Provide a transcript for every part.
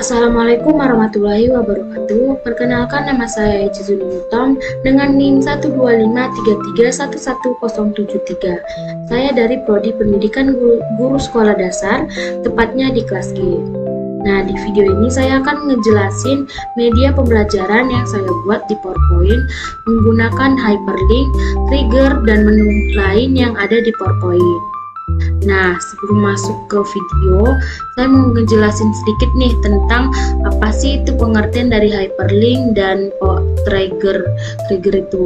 Assalamualaikum warahmatullahi wabarakatuh. Perkenalkan, nama saya Eci Zuni Mutom dengan NIM 12533111073. Saya dari Prodi Pendidikan Guru Sekolah Dasar, tepatnya di kelas G. Nah, di video ini saya akan ngejelasin media pembelajaran yang saya buat di PowerPoint menggunakan hyperlink, trigger, dan menu lain yang ada di PowerPoint. Nah, sebelum masuk ke video, saya mau ngejelasin sedikit nih tentang apa sih itu pengertian dari hyperlink dan trigger itu.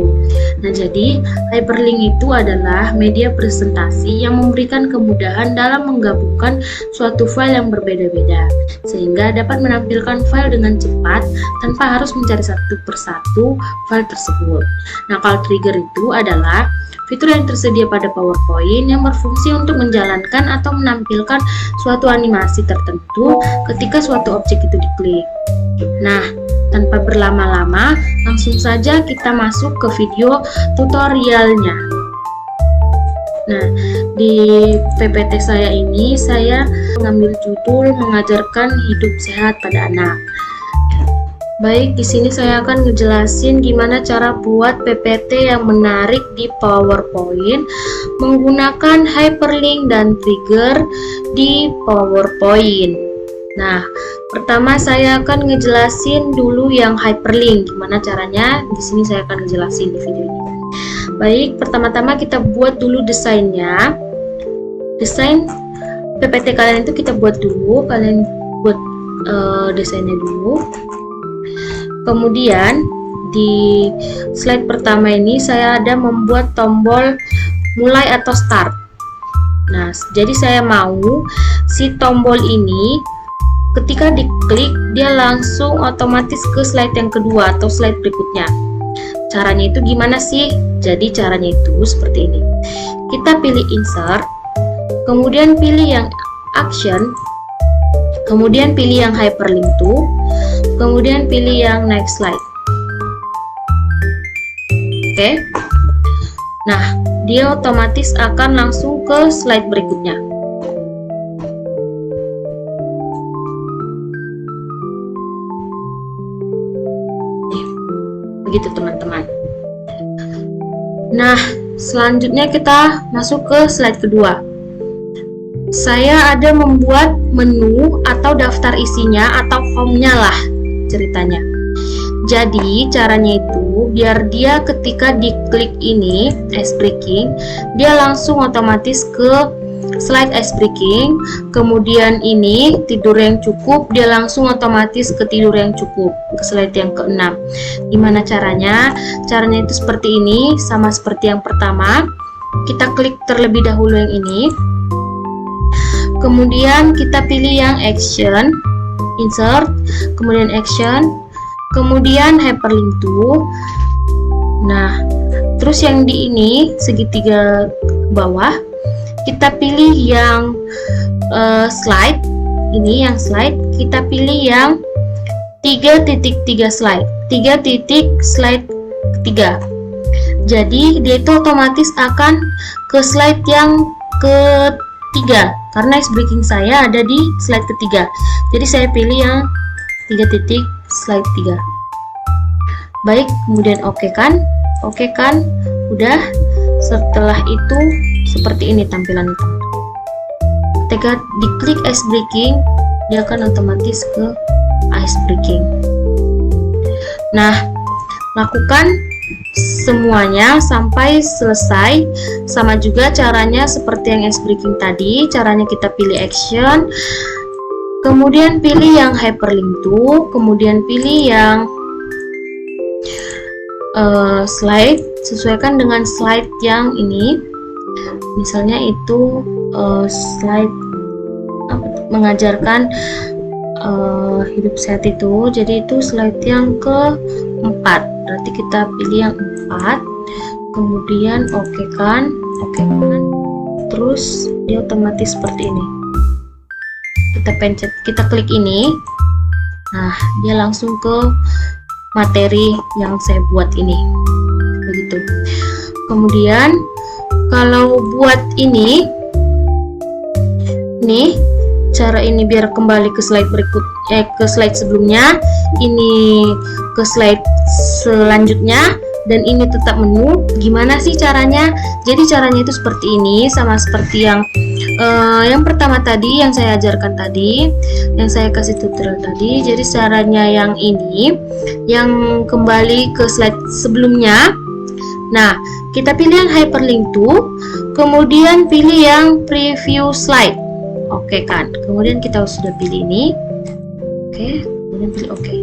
Nah, jadi hyperlink itu adalah media presentasi yang memberikan kemudahan dalam menggabungkan suatu file yang berbeda-beda, sehingga dapat menampilkan file dengan cepat tanpa harus mencari satu persatu file tersebut. Nah, kalau trigger itu adalah fitur yang tersedia pada PowerPoint yang berfungsi untuk menjalankan atau menampilkan suatu animasi tertentu ketika suatu objek itu diklik. Nah, tanpa berlama-lama, langsung saja kita masuk ke video tutorialnya. Nah, di PPT saya ini, saya mengambil judul mengajarkan hidup sehat pada anak. Baik, di sini saya akan ngejelasin gimana cara buat PPT yang menarik di PowerPoint menggunakan hyperlink dan trigger di PowerPoint. Nah, pertama saya akan ngejelasin dulu yang hyperlink. Gimana caranya? Di sini saya akan ngejelasin di video ini. Baik, pertama-tama kita buat dulu desainnya. Desain PPT kalian itu kita buat dulu. Kalian buat desainnya dulu. Kemudian di slide pertama ini saya ada membuat tombol mulai atau start. Nah, jadi saya mau si tombol ini ketika diklik dia langsung otomatis ke slide yang kedua atau slide berikutnya. Caranya itu gimana sih? Jadi caranya itu seperti ini. Kita pilih insert, kemudian pilih yang action, kemudian pilih yang hyperlink to, kemudian pilih yang next slide. Oke. Nah, dia otomatis akan langsung ke slide berikutnya. Begitu teman-teman. Nah, selanjutnya kita masuk ke slide kedua. Saya ada membuat menu atau daftar isinya atau home-nya lah ceritanya. Jadi caranya itu biar dia ketika diklik ini ice breaking, dia langsung otomatis ke slide ice breaking. Kemudian ini tidur yang cukup, dia langsung otomatis ke tidur yang cukup, ke slide yang ke-6. Gimana caranya? Caranya itu seperti ini, sama seperti yang pertama. Kita klik terlebih dahulu yang ini. Kemudian kita pilih yang action, insert, kemudian action, kemudian hyperlink to. Nah, terus yang di ini segitiga ke bawah, kita pilih yang slide. Ini yang slide, kita pilih yang 3.3 slide, 3 titik slide ketiga. Jadi dia itu otomatis akan ke slide yang ketiga karena ice breaking saya ada di slide ketiga. Jadi saya pilih yang 3 titik slide 3. Baik, kemudian oke kan? Oke kan? Udah. Setelah itu seperti ini tampilan itu. Ketika diklik ice breaking, dia akan otomatis ke ice breaking. Nah, lakukan semuanya sampai selesai. Sama juga caranya seperti yang ice breaking tadi. Caranya kita pilih action, kemudian pilih yang hyperlink to, kemudian pilih yang slide, sesuaikan dengan slide yang ini. Misalnya itu slide mengajarkan hidup sehat itu, jadi itu slide yang keempat. Berarti kita pilih yang 4, kemudian oke kan, terus dia otomatis seperti ini. Kita pencet, kita klik ini. Nah, dia langsung ke materi yang saya buat ini. Begitu. Kemudian kalau buat ini cara ini biar kembali ke slide ke slide sebelumnya, ini ke slide selanjutnya, dan ini tetap menu. Gimana sih caranya? Jadi caranya itu seperti ini, sama seperti yang pertama tadi yang saya ajarkan tadi, yang saya kasih tutorial tadi. Jadi caranya yang ini, yang kembali ke slide sebelumnya. Nah, kita pilih yang hyperlink to, kemudian pilih yang preview slide. Oke kan? Kemudian kita sudah pilih ini. Oke, kemudian pilih oke.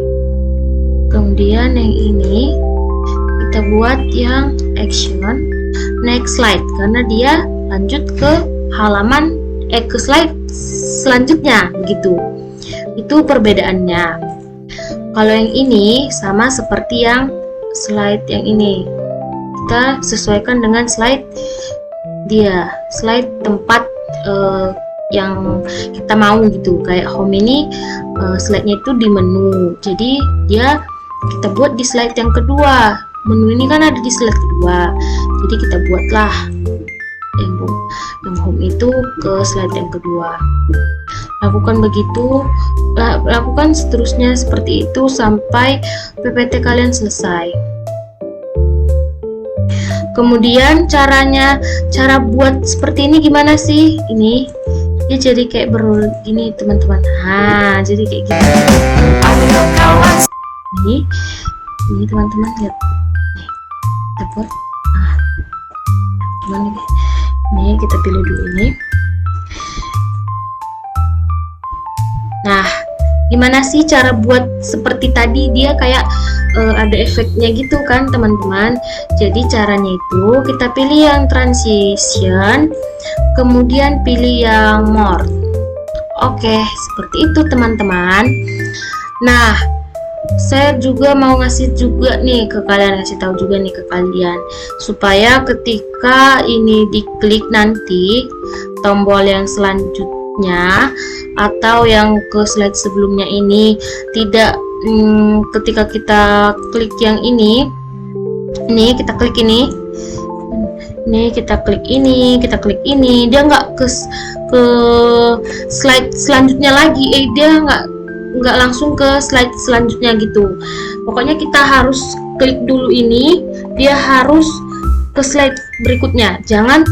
Kemudian yang ini kita buat yang action next slide, karena dia lanjut ke halaman ke slide selanjutnya gitu. Itu perbedaannya. Kalau yang ini sama seperti yang slide yang ini, kita sesuaikan dengan slide tempat yang kita mau gitu. Kayak home ini slide-nya itu di menu, jadi dia kita buat di slide yang kedua. Menu ini kan ada di slide kedua, jadi kita buatlah yang home itu ke slide yang kedua. Lakukan begitu, lakukan seterusnya seperti itu sampai PPT kalian selesai. Kemudian cara buat seperti ini gimana sih? Ini dia jadi kayak gini teman-teman. Nah, jadi kayak gitu. Ini teman-teman lihat. Nih, kita buat. Nah, gimana nih? Nih kita pilih dulu ini. Nah, gimana sih cara buat seperti tadi? Dia kayak ada efeknya gitu kan teman-teman. Jadi caranya itu kita pilih yang transition, kemudian pilih yang more. Oke, seperti itu teman-teman. Nah, saya juga mau ngasih juga nih ke kalian, kasih tahu juga nih ke kalian, supaya ketika ini diklik nanti tombol yang selanjutnya atau yang ke slide sebelumnya ini tidak ketika kita klik yang ini kita klik ini kita klik ini, dia nggak ke slide selanjutnya lagi, dia nggak langsung ke slide selanjutnya gitu. Pokoknya kita harus klik dulu ini, dia harus ke slide berikutnya, jangan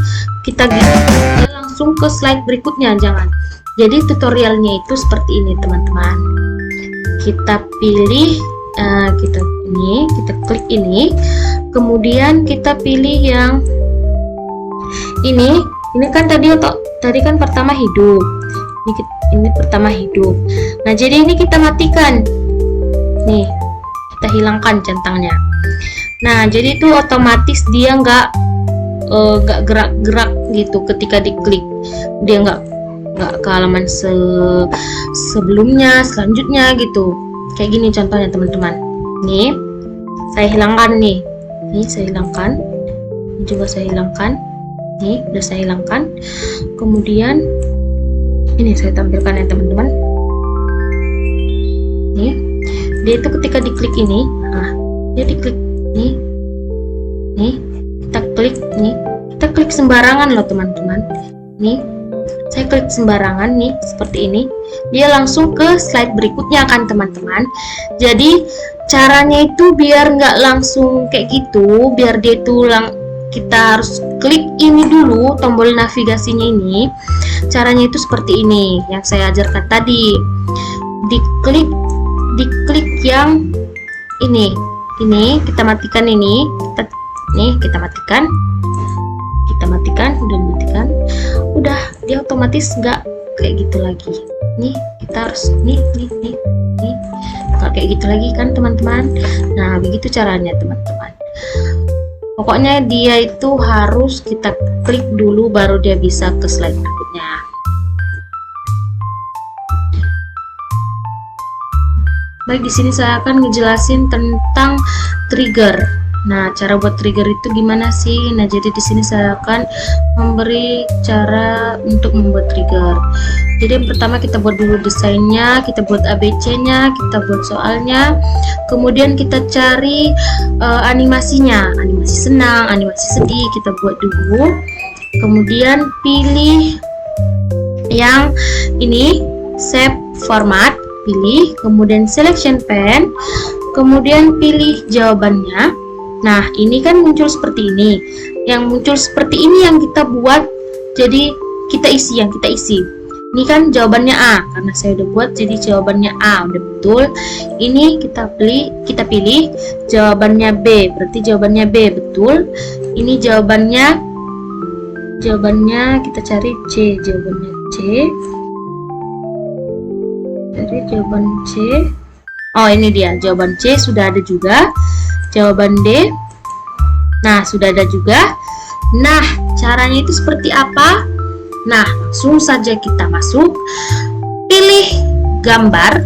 kita gitu dia langsung ke slide berikutnya, jangan. Jadi tutorialnya itu seperti ini teman-teman. Kita pilih kita klik ini, kemudian kita pilih yang ini kan tadi kan pertama hidup, ini pertama hidup. Nah, jadi ini kita matikan, nih kita hilangkan centangnya. Nah, jadi itu otomatis dia nggak gerak-gerak gitu ketika diklik, dia nggak ke halaman sebelumnya, selanjutnya gitu. Kayak gini contohnya teman-teman. Nih saya hilangkan nih saya hilangkan, ini juga saya hilangkan, nih udah saya hilangkan. Kemudian ini saya tampilkan ya teman-teman. Nih dia itu ketika diklik ini, dia diklik nih kita klik sembarangan loh teman-teman. Nih saya klik sembarangan nih seperti ini, dia langsung ke slide berikutnya kan teman-teman. Jadi caranya itu biar nggak langsung kayak gitu, biar dia itu kita harus klik ini dulu tombol navigasinya ini. Caranya itu seperti ini yang saya ajarkan tadi. Diklik yang ini kita matikan ini, kita matikan, udah dia otomatis nggak kayak gitu lagi. Nih kita harus nih nggak kayak gitu lagi kan teman-teman. Nah, begitu caranya teman-teman. Pokoknya dia itu harus kita klik dulu baru dia bisa ke slide berikutnya. Baik, di sini saya akan ngejelasin tentang trigger. Nah, cara buat trigger itu gimana sih? Nah, jadi di sini saya akan memberi cara untuk membuat trigger. Jadi yang pertama kita buat dulu desainnya, kita buat ABC-nya, kita buat soalnya, kemudian kita cari animasinya, animasi senang, animasi sedih, kita buat dulu. Kemudian pilih yang ini, Save format, pilih, kemudian selection pen, kemudian pilih jawabannya. Nah, ini kan muncul seperti ini. Yang muncul seperti ini yang kita buat, jadi kita isi yang kita isi. Ini kan jawabannya A, karena saya udah buat jadi jawabannya A, udah betul. Ini kita pilih jawabannya B, berarti jawabannya B betul. Ini jawabannya kita cari C, jawabannya C. Cari jawaban C. Oh, ini dia jawaban C, sudah ada juga. Jawaban D, nah sudah ada juga. Nah, caranya itu seperti apa? Nah, langsung saja kita masuk, pilih gambar.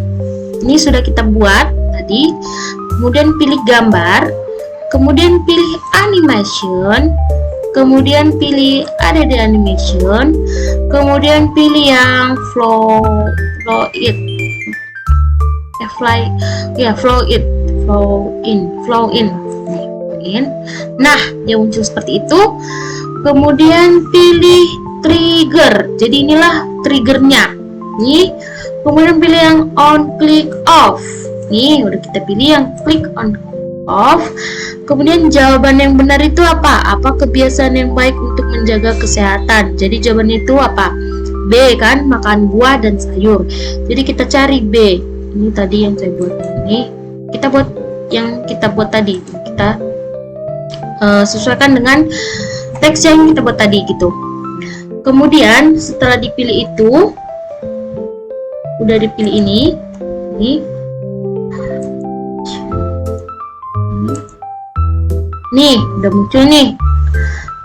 Ini sudah kita buat tadi. Kemudian pilih gambar, kemudian pilih animation, kemudian pilih ada di animation, kemudian pilih yang flow in. Nah, dia muncul seperti itu. Kemudian pilih trigger. Jadi inilah triggernya. Nih, kemudian pilih yang on click off. Nih, udah kita pilih yang click on off. Kemudian jawaban yang benar itu apa? Apa kebiasaan yang baik untuk menjaga kesehatan? Jadi jawabannya itu apa? B kan, makan buah dan sayur. Jadi kita cari B. Ini tadi yang saya buat ini. Kita buat yang kita buat tadi. Kita sesuaikan dengan teks yang kita buat tadi gitu. Kemudian setelah dipilih itu, udah dipilih ini nih udah muncul nih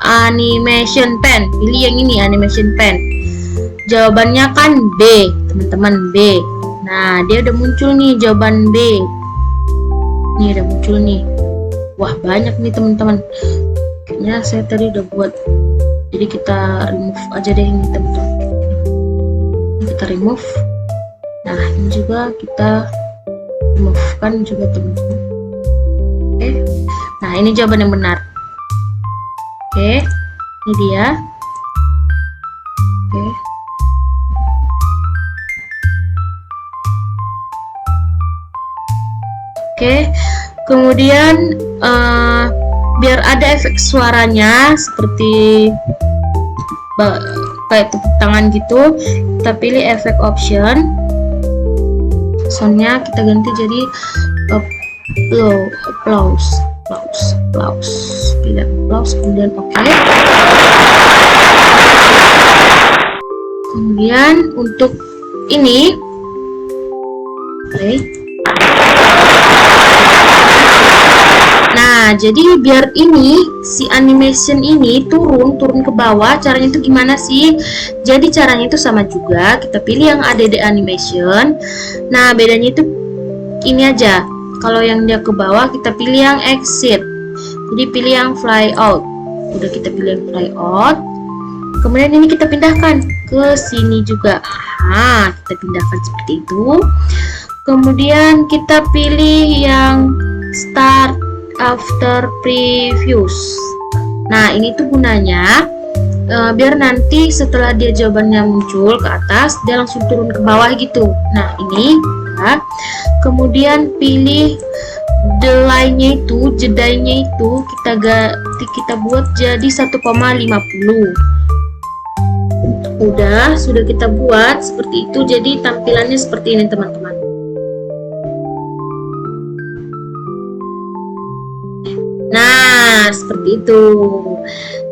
animation pen. Pilih yang ini, animation pen. Jawabannya kan B, teman-teman, B. Nah, dia udah muncul nih jawaban B. Nih udah muncul nih. Wah, banyak nih teman-teman. Kayaknya saya tadi udah buat. Jadi kita remove aja deh ini teman-teman. Kita remove. Nah, ini juga kita remove kan juga teman-teman. Oke. Nah, ini jawaban yang benar. Oke. Ini dia. Oke. Oke. Kemudian biar ada efek suaranya seperti kayak tepuk tangan gitu, kita pilih efek option. Soundnya kita ganti jadi applause. Pilih applause, kemudian oke. Kemudian untuk ini play. Nah, jadi biar ini si animation ini turun ke bawah, caranya itu gimana sih? Jadi caranya itu sama juga, kita pilih yang ADD animation. Nah, bedanya itu ini aja. Kalau yang dia ke bawah, kita pilih yang exit. Jadi pilih yang fly out. Udah kita pilih yang fly out. Kemudian ini kita pindahkan ke sini juga. Nah, kita pindahkan seperti itu. Kemudian kita pilih yang start after previews. Nah, ini tuh gunanya biar nanti setelah dia jawabannya muncul ke atas, dia langsung turun ke bawah gitu. Nah, ini ya. Kemudian pilih delay-nya itu, jedainya itu kita buat jadi 1,50. Sudah kita buat seperti itu. Jadi tampilannya seperti ini, teman-teman. Nah, seperti itu.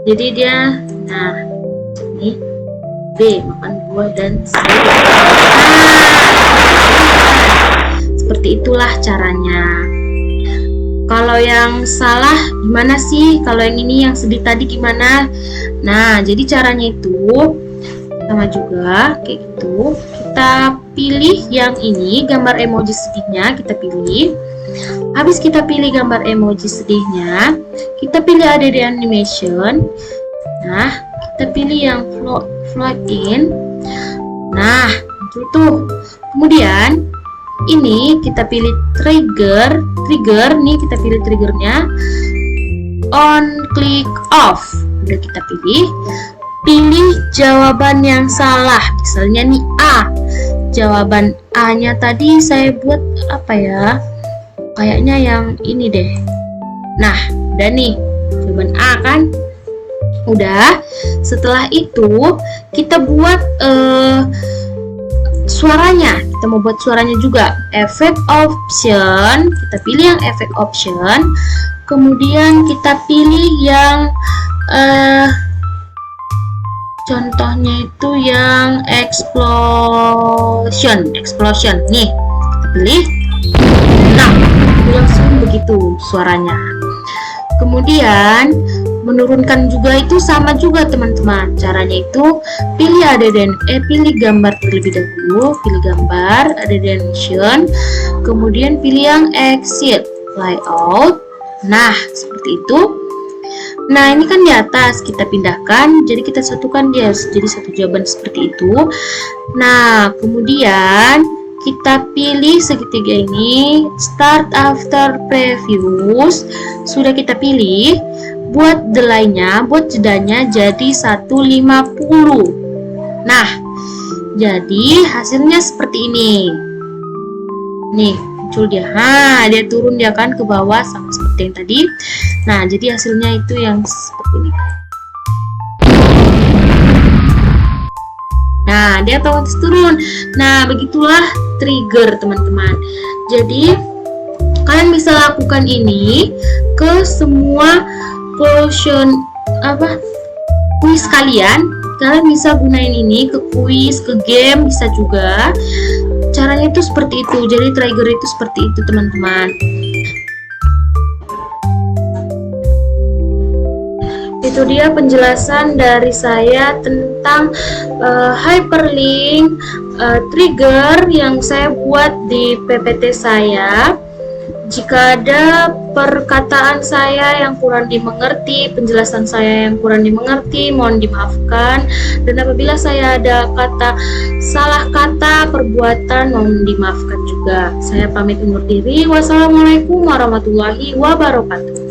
Jadi dia, nah, ini B, makan buah dan sayur. Seperti itulah caranya. Kalau yang salah gimana sih? Kalau yang ini yang sedih tadi gimana? Nah, jadi caranya itu sama juga kayak gitu. Kita pilih yang ini, gambar emoji sedihnya kita pilih. Habis kita pilih gambar emoji sedihnya, kita pilih ada di animation. Nah, kita pilih yang float in. Nah, itu. Kemudian ini kita pilih trigger nih, kita pilih triggernya on click off. Udah kita pilih jawaban yang salah, misalnya nih A. jawaban A-nya tadi saya buat apa ya? Kayaknya yang ini deh. Nah, udah nih, jawaban A kan? Udah. Setelah itu kita buat suaranya. Kita mau buat suaranya juga. Effect option, kita pilih yang effect option. Kemudian kita pilih yang contohnya itu yang explosion nih, kita pilih. Nah, langsung begitu suaranya. Kemudian menurunkan juga itu sama juga teman-teman. Caranya itu pilih gambar terlebih dahulu, pilih gambar, ada dimension, kemudian pilih yang exit layout. Nah, seperti itu. Nah, ini kan di atas, kita pindahkan, jadi kita satukan dia jadi satu jawaban seperti itu. Nah, kemudian kita pilih segitiga ini, start after previous, sudah kita pilih. Buat delay-nya, buat jedanya jadi 150. Nah, jadi hasilnya seperti ini. Nih, muncul dia. Dia turun dia kan ke bawah sama seperti yang tadi. Nah, jadi hasilnya itu yang seperti ini. Nah, dia otomatis turun. Nah, begitulah trigger, teman-teman. Jadi, kalian bisa lakukan ini ke semua kuis kalian. Kalian bisa gunain ini ke kuis, ke game bisa juga. Caranya itu seperti itu. Jadi trigger itu seperti itu, teman-teman. Itu dia penjelasan dari saya tentang hyperlink trigger yang saya buat di PPT saya. Jika ada perkataan saya yang kurang dimengerti, penjelasan saya yang kurang dimengerti, mohon dimaafkan. Dan apabila saya ada salah kata, perbuatan, mohon dimaafkan juga. Saya pamit undur diri. Wassalamualaikum warahmatullahi wabarakatuh.